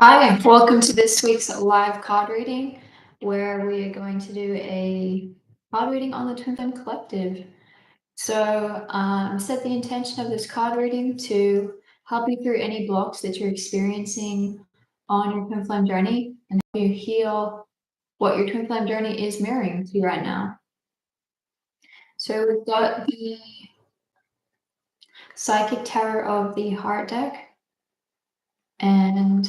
Hi, and welcome to this week's live card reading, where we are going to do a card reading on the Twin Flame Collective. So, set the intention of this card reading to help you through any blocks that you're experiencing on your Twin Flame journey and help you heal what your Twin Flame journey is mirroring to you right now. So, we've got the Psychic Tarot of the Heart deck, and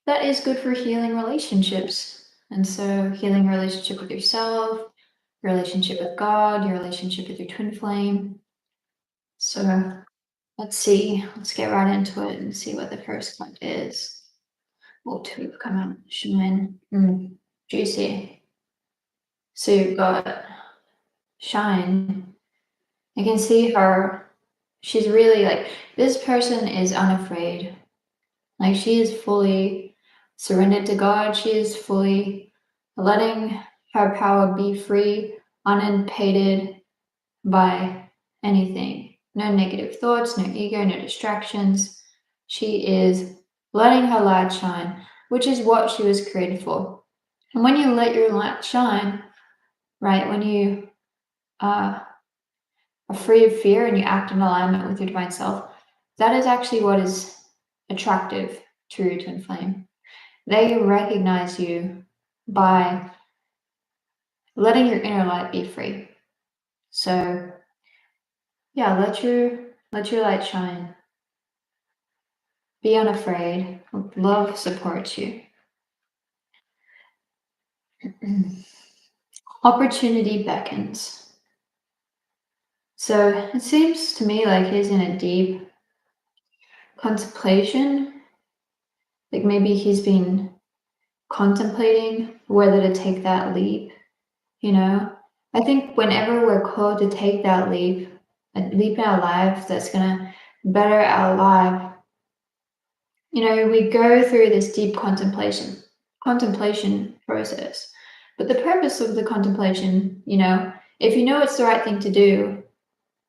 that is good for healing relationships. And so, healing your relationship with yourself, your relationship with God, your relationship with your twin flame. So, let's see. Let's get right into it and see what the first card is. Oh, two have come out. Shine. Juicy. So, you've got Shine. I can see her. She's really like, this person is unafraid. Like, she is fully surrendered to God. She is fully letting her power be free, unimpeded by anything. No negative thoughts, no ego, no distractions. She is letting her light shine, which is what she was created for. And when you let your light shine, right, when you are free of fear and you act in alignment with your divine self, that is actually what is attractive to your twin flame. They recognize you by letting your inner light be free. So yeah, let your light shine. Be unafraid. Love supports you. Opportunity beckons. So it seems to me like he's in a deep contemplation. Like maybe he's been contemplating whether to take that leap, you know? I think whenever we're called to take that leap, a leap in our lives that's gonna better our life, we go through this deep contemplation process. But the purpose of the contemplation, if you know it's the right thing to do,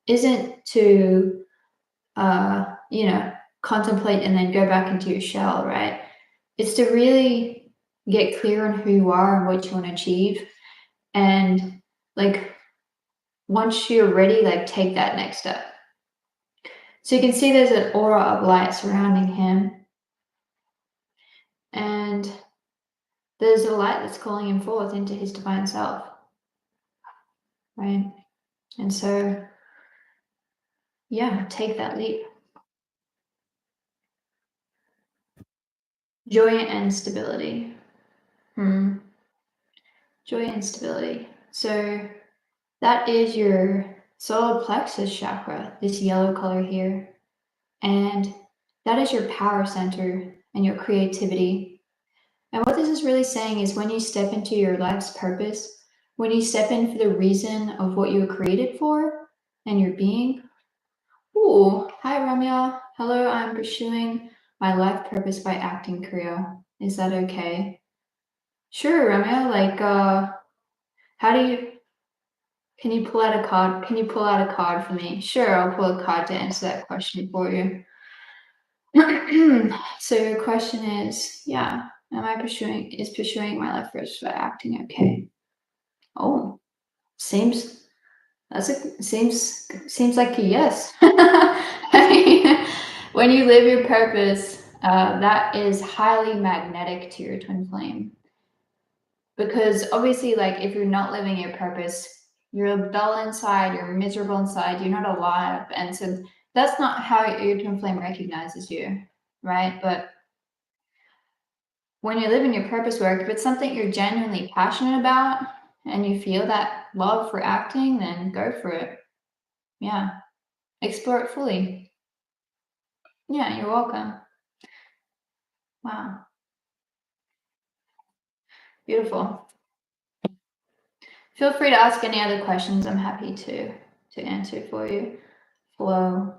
isn't to, contemplate and then go back into your shell, right? It's to really get clear on who you are and what you want to achieve. And like, once you're ready, like take that next step. So you can see there's an aura of light surrounding him. And there's a light that's calling him forth into his divine self, right? And so, yeah, take that leap. Joy and stability. Joy and stability. So that is your solar plexus chakra, this yellow color here. And that is your power center and your creativity. And what this is really saying is when you step into your life's purpose, when you step in for the reason of what you were created for and your being. Ooh, hi Ramya. Hello, I'm pursuing my life purpose by acting career. Is that okay? Sure, Ramya. Like, can you pull out a card? Can you pull out a card for me? Sure, I'll pull a card to answer that question for you. So your question is, yeah, is pursuing my life purpose by acting okay? Oh, seems seems like a yes. I mean, when you live your purpose, that is highly magnetic to your twin flame. Because obviously, like if you're not living your purpose, you're dull inside, you're miserable inside, you're not alive, and so that's not how your twin flame recognizes you, right? But when you're living your purpose work, if it's something you're genuinely passionate about and you feel that love for acting, then go for it. Yeah. Explore it fully. Yeah, you're welcome. Wow. Beautiful. Feel free to ask any other questions. I'm happy to answer for you. Flow.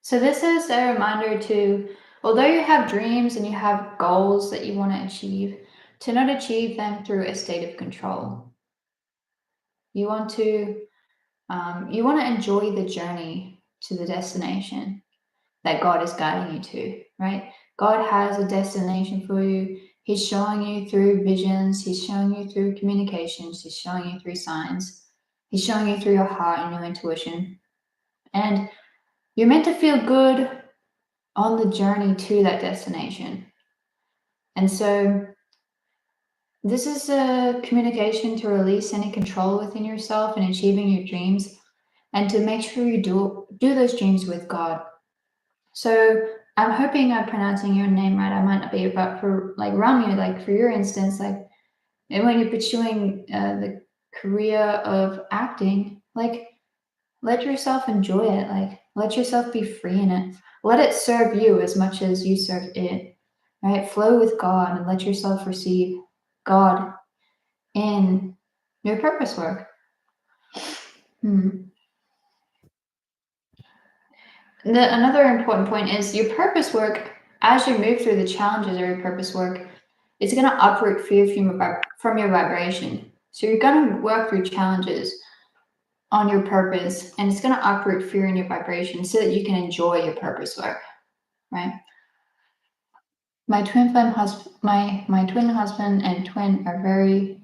So this is a reminder to, although you have dreams and you have goals that you want to achieve, to not achieve them through a state of control. You want to enjoy the journey to the destination. that God is guiding you to, right? God has a destination for you. He's showing you through visions, He's showing you through communications, He's showing you through signs, He's showing you through your heart and your intuition. And you're meant to feel good on the journey to that destination. And so this is a communication to release any control within yourself and achieving your dreams, and to make sure you do those dreams with God. So I'm hoping I'm pronouncing your name right. I might not be, but for like Rami, like for your instance, like and when you're pursuing the career of acting, like let yourself enjoy it. Like let yourself be free in it. Let it serve you as much as you serve it. Right? Flow with God and let yourself receive God in your purpose work. Hmm. Another important point is your purpose work, as you move through the challenges of your purpose work, it's going to uproot fear from your vibration. So you're going to work through challenges on your purpose, and it's going to uproot fear in your vibration so that you can enjoy your purpose work, right? My twin flame husband, my twin husband and twin are very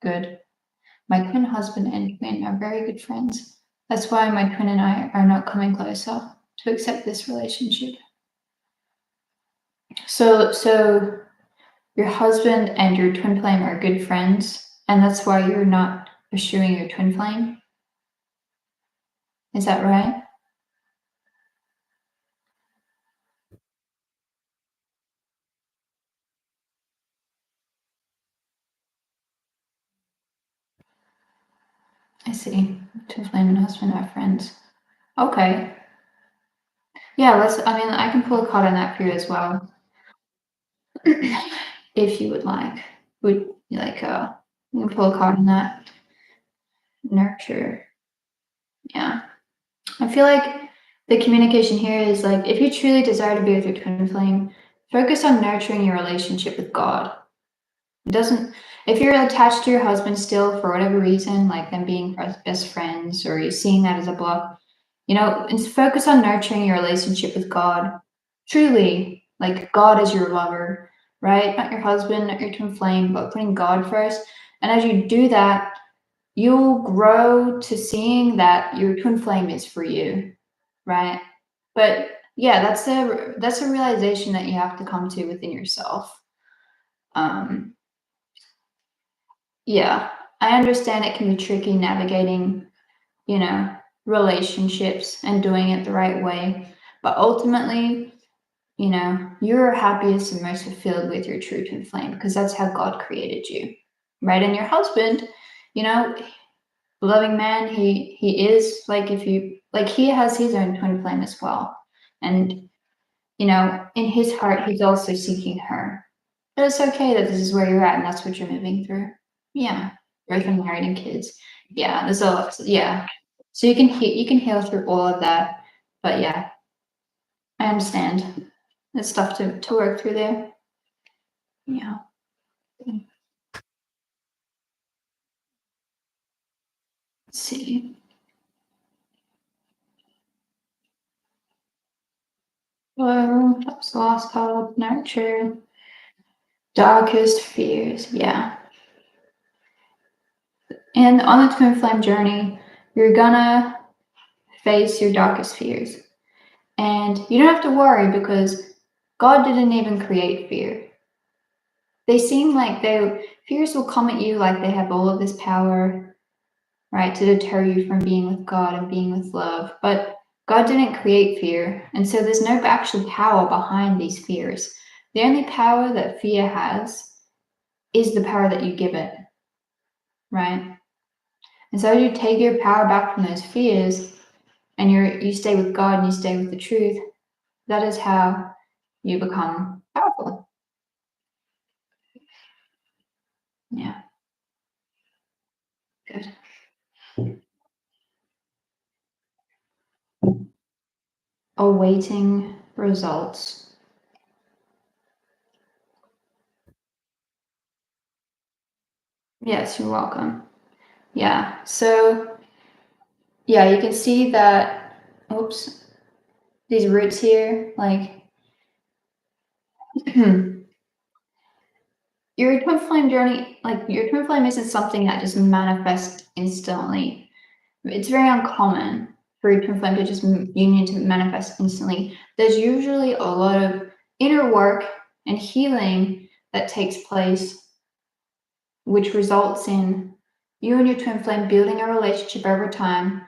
good. My twin husband and twin are very good friends. That's why my twin and I are not coming closer to accept this relationship. So your husband and your twin flame are good friends, and that's why you're not pursuing your twin flame. Is that right? I see. Twin flame and husband are friends. Okay. Yeah, I mean, I can pull a card on that for you as well. If you would like. Would you like, you can pull a card on that. Nurture. Yeah. I feel like the communication here is like, if you truly desire to be with your twin flame, focus on nurturing your relationship with God. It doesn't, if you're attached to your husband still for whatever reason, like them being best friends, or you're seeing that as a block, and focus on nurturing your relationship with God. Truly, like God is your lover, right? Not your husband, not your twin flame, but putting God first. And as you do that, you'll grow to seeing that your twin flame is for you, right? But yeah, that's a realization that you have to come to within yourself. Um, yeah, I understand it can be tricky navigating, you know, relationships and doing it the right way, but ultimately, you're happiest and most fulfilled with your true twin flame because that's how God created you, right? And your husband, you know, loving man, he is like if you like he has his own twin flame as well, and in his heart, he's also seeking her. But it's okay that this is where you're at and that's what you're moving through. Yeah. Both and married and kids. Yeah. There's a lot. Yeah. So you can heal through all of that. But yeah, I understand. There's stuff to work through there. Yeah. Let's see. That was the last card. Nurture. Darkest fears. Yeah. And on the twin flame journey, you're gonna face your darkest fears. And you don't have to worry because God didn't even create fear. They seem like fears will come at you like they have all of this power, right, to deter you from being with God and being with love. But God didn't create fear. And so there's no actual power behind these fears. The only power that fear has is the power that you give it, right? And so you take your power back from those fears and you stay with God and you stay with the truth. That is how you become powerful. Yeah, good. Awaiting results. Yes, you're welcome. Yeah, so yeah, you can see that. Oops. these roots here, like your twin flame journey, like your twin flame isn't something that just manifests instantly. It's very uncommon for your twin flame to just union to manifest instantly. There's usually a lot of inner work and healing that takes place, which results in you and your twin flame building a relationship over time,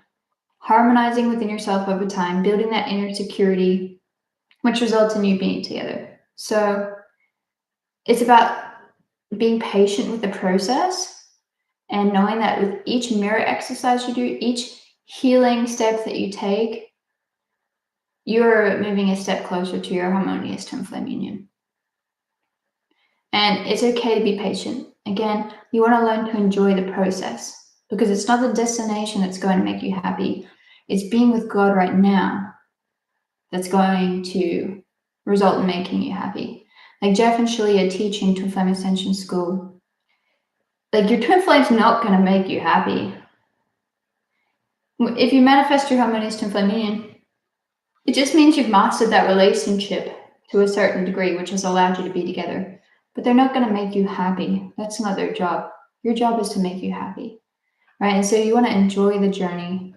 harmonizing within yourself over time, building that inner security, which results in you being together. So it's about being patient with the process and knowing that with each mirror exercise you do, each healing step that you take, you're moving a step closer to your harmonious twin flame union. And it's okay to be patient. Again, you want to learn to enjoy the process because it's not the destination that's going to make you happy. It's being with God right now that's going to result in making you happy. Like Jeff and Shalia teaching Twin Flame Ascension School. Like your twin flame's not going to make you happy. If you manifest your harmonious twin flame union, it just means you've mastered that relationship to a certain degree, which has allowed you to be together. But they're not going to make you happy. That's not their job. Your job is to make you happy, right? And so you want to enjoy the journey,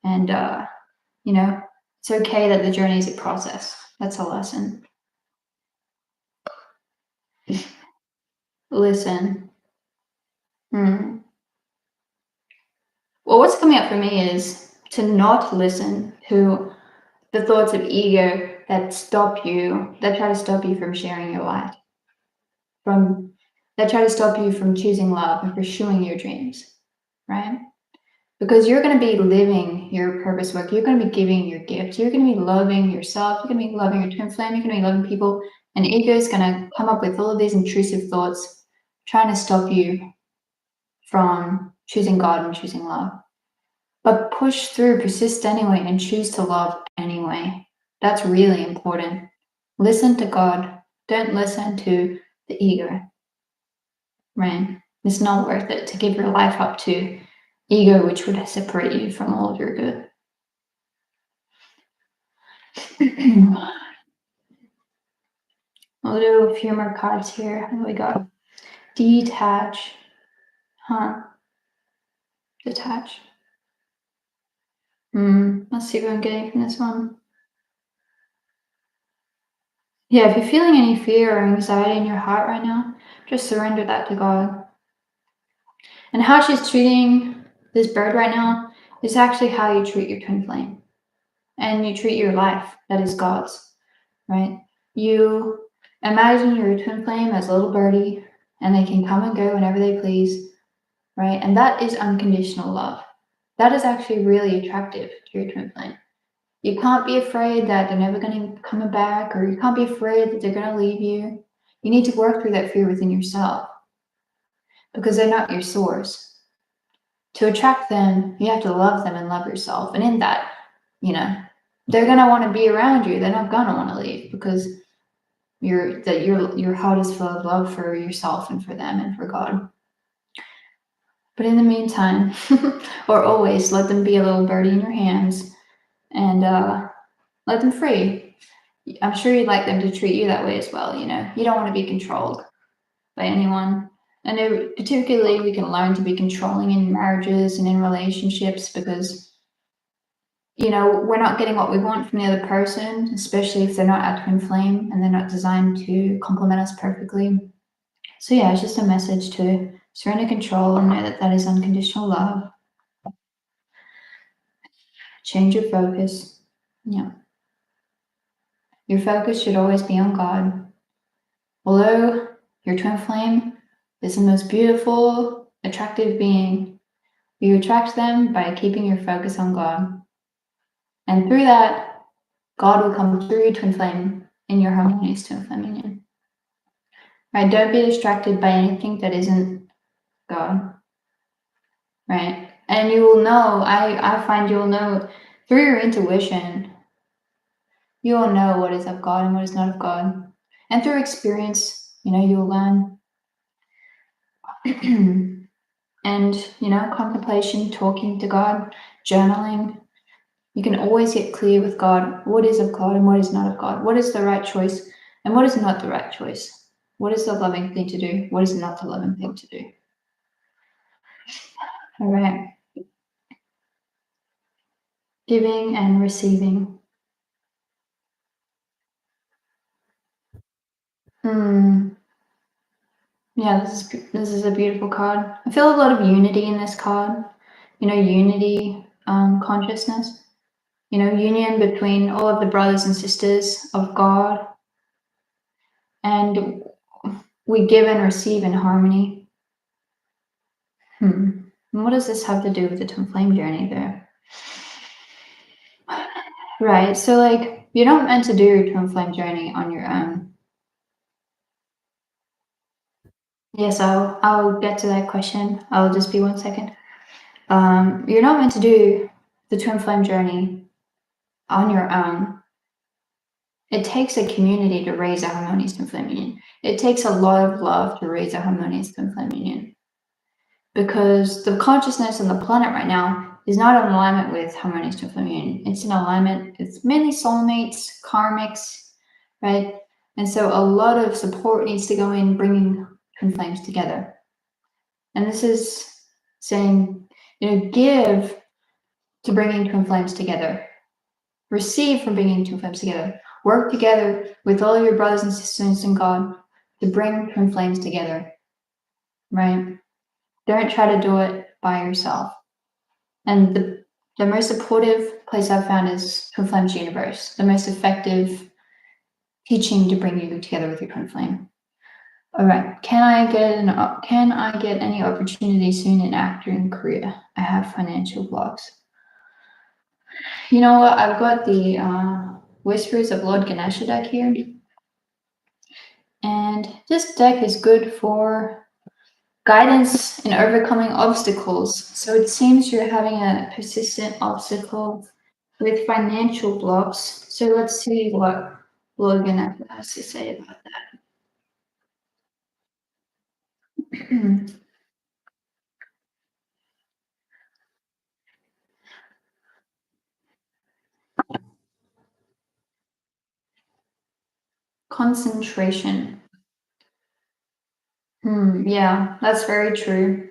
and it's okay that the journey is a process. That's a lesson. Listen. Well, what's coming up for me is to not listen to the thoughts of ego that try to stop you from sharing your light, that try to stop you from choosing love and pursuing your dreams, right? Because you're going to be living your purpose work. You're going to be giving your gifts. You're going to be loving yourself. You're going to be loving your twin flame. You're going to be loving people. And ego is going to come up with all of these intrusive thoughts, trying to stop you from choosing God and choosing love. But push through, persist anyway, and choose to love anyway. That's really important. Listen to God. Don't listen to the ego, right? It's not worth it to give your life up to ego, which would separate you from all of your good. I'll do a few more cards here. What do we got? Detach. Detach. Let's see what I'm getting from this one. Yeah, if you're feeling any fear or anxiety in your heart right now, just surrender that to God. And how she's treating this bird right now is actually how you treat your twin flame. And you treat your life that is God's, right? You imagine your twin flame as a little birdie, and they can come and go whenever they please, right? And that is unconditional love. That is actually really attractive to your twin flame. You can't be afraid that they're never going to come back, or you can't be afraid that they're going to leave you. You need to work through that fear within yourself because they're not your source. To attract them, you have to love them and love yourself. And in that, they're going to want to be around you. They're not going to want to leave because your heart is full of love for yourself and for them and for God. But in the meantime, or always, let them be a little birdie in your hands and let them free. I'm sure you'd like them to treat you that way as well. You don't want to be controlled by anyone. And particularly, we can learn to be controlling in marriages and in relationships because, we're not getting what we want from the other person, especially if they're not our twin flame and they're not designed to complement us perfectly. So yeah, it's just a message to surrender control and know that that is unconditional love. Change your focus. Yeah. Your focus should always be on God. Although your twin flame is the most beautiful, attractive being, you attract them by keeping your focus on God. And through that, God will come through your twin flame in your harmonious twin flame union. Right? Don't be distracted by anything that isn't God. Right? And you will know, I find you'll know through your intuition, you will know what is of God and what is not of God. And through experience, you'll learn. And, contemplation, talking to God, journaling, You can always get clear with God what is of God and what is not of God, what is the right choice and what is not the right choice, what is the loving thing to do, what is not the loving thing to do. All right. Giving and receiving. Yeah, this is a beautiful card. I feel a lot of unity in this card. Unity, consciousness. Union between all of the brothers and sisters of God, and we give and receive in harmony. And what does this have to do with the twin flame journey there? Right, so like you're not meant to do your twin flame journey on your own. Yes, I'll get to that question. I'll just be 1 second. You're not meant to do the twin flame journey on your own. It takes a community to raise a harmonious twin flame union. It takes a lot of love to raise a harmonious twin flame union. Because the consciousness on the planet right now is not in alignment with harmonious twin flame union. It's in alignment. It's mainly soulmates, karmics, right? And so a lot of support needs to go in bringing twin flames together. And this is saying, give to bringing twin flames together. Receive from bringing twin flames together. Work together with all your brothers and sisters in God to bring twin flames together, right? Don't try to do it by yourself. And the most supportive place I've found is Twin Flames Universe, the most effective teaching to bring you together with your twin flame. All right, can I get any opportunity soon in acting career? I have financial blocks. You know what? I've got the Whispers of Lord Ganesha deck here, and this deck is good for guidance in overcoming obstacles. So it seems you're having a persistent obstacle with financial blocks. So let's see what Logan has to say about that. Concentration. Yeah, that's very true.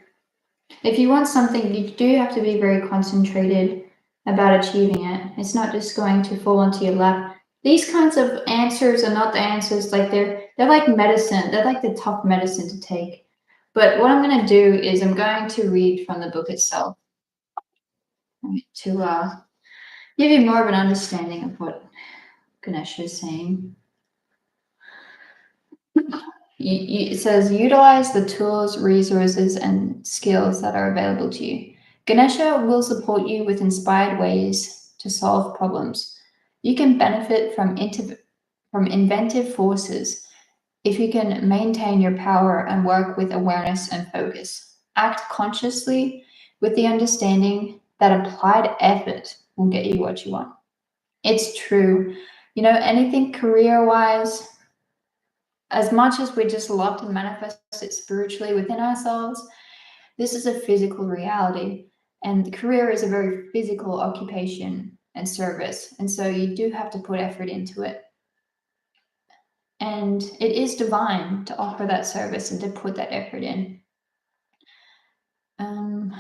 If you want something, you do have to be very concentrated about achieving it. It's not just going to fall onto your lap. These kinds of answers are not the answers, like they're like medicine. They're like the tough medicine to take. But what I'm going to do is I'm going to read from the book itself to give you more of an understanding of what Ganesha is saying. It says, utilize the tools, resources, and skills that are available to you. Ganesha will support you with inspired ways to solve problems. You can benefit from inventive forces if you can maintain your power and work with awareness and focus. Act consciously with the understanding that applied effort will get you what you want. It's true. Anything career-wise, as much as we just love to manifest it spiritually within ourselves, this is a physical reality. And career is a very physical occupation and service. And so you do have to put effort into it. And it is divine to offer that service and to put that effort in. Know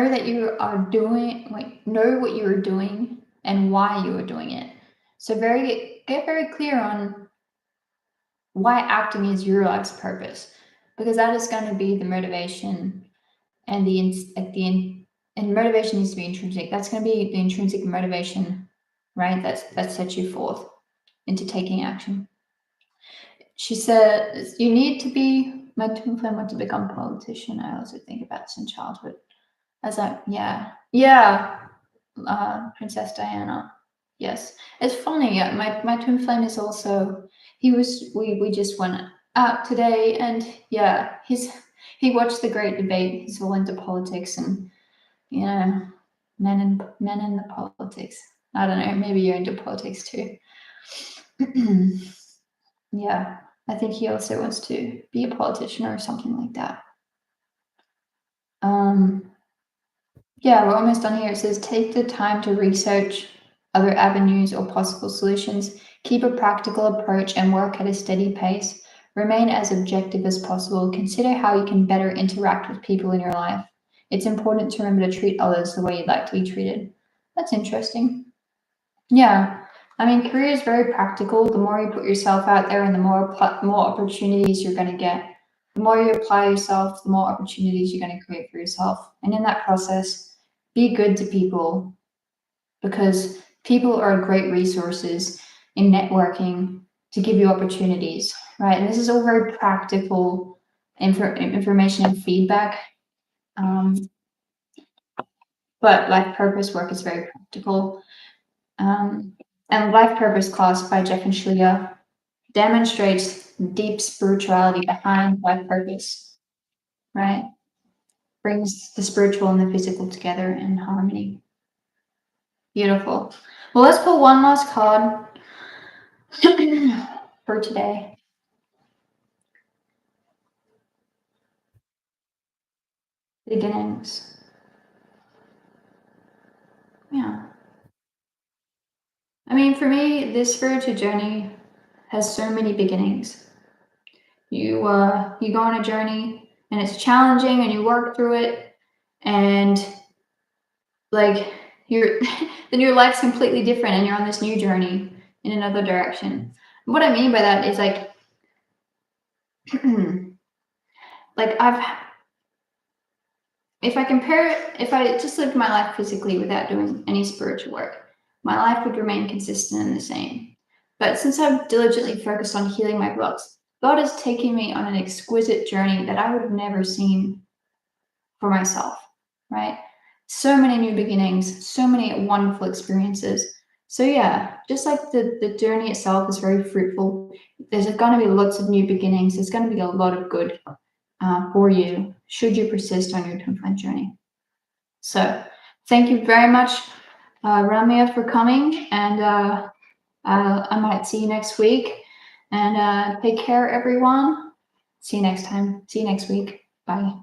that you are know what you are doing and why you are doing it. So get very clear on why acting is your life's purpose, because that is going to be the motivation, and and motivation needs to be intrinsic. That's going to be the intrinsic motivation, right? That sets you forth into taking action. She said, "You need to be." My twin flame want to become a politician. I also think about this in childhood. Princess Diana. Yes, it's funny. Yeah, my twin flame is also. We just went out today, and yeah, he watched the great debate. He's all into politics, and men in the politics. I don't know. Maybe you're into politics too. Yeah, I think he also wants to be a politician or something like that. Yeah, we're almost done here. It says take the time to research other avenues or possible solutions. Keep a practical approach and work at a steady pace. Remain as objective as possible. Consider how you can better interact with people in your life. It's important to remember to treat others the way you'd like to be treated. That's interesting. Yeah. I mean, career is very practical. The more you put yourself out there and the more opportunities you're going to get. The more you apply yourself, the more opportunities you're going to create for yourself. And in that process, be good to people because people are great resources in networking to give you opportunities, right? And this is all very practical information and feedback. Um, but life purpose work is very practical. And Life Purpose Class by Jeff and Shlia demonstrates deep spirituality behind life purpose, right? Brings the spiritual and the physical together in harmony. Beautiful. Well, let's pull one last card for today. Beginnings. Yeah. I mean, for me, this spiritual journey has so many beginnings. You go on a journey and it's challenging and you work through it and like you're then your life's completely different and you're on this new journey in another direction. What I mean by that is like I've if I just lived my life physically without doing any spiritual work, my life would remain consistent and the same. But since I've diligently focused on healing my blocks, God has taken me on an exquisite journey that I would have never seen for myself, right? So many new beginnings, so many wonderful experiences. So yeah, just like the journey itself is very fruitful, there's going to be lots of new beginnings. There's going to be a lot of good for you should you persist on your twin flame journey. So thank you very much, Ramya, for coming, and I might see you next week. And take care, everyone. See you next time. See you next week. Bye.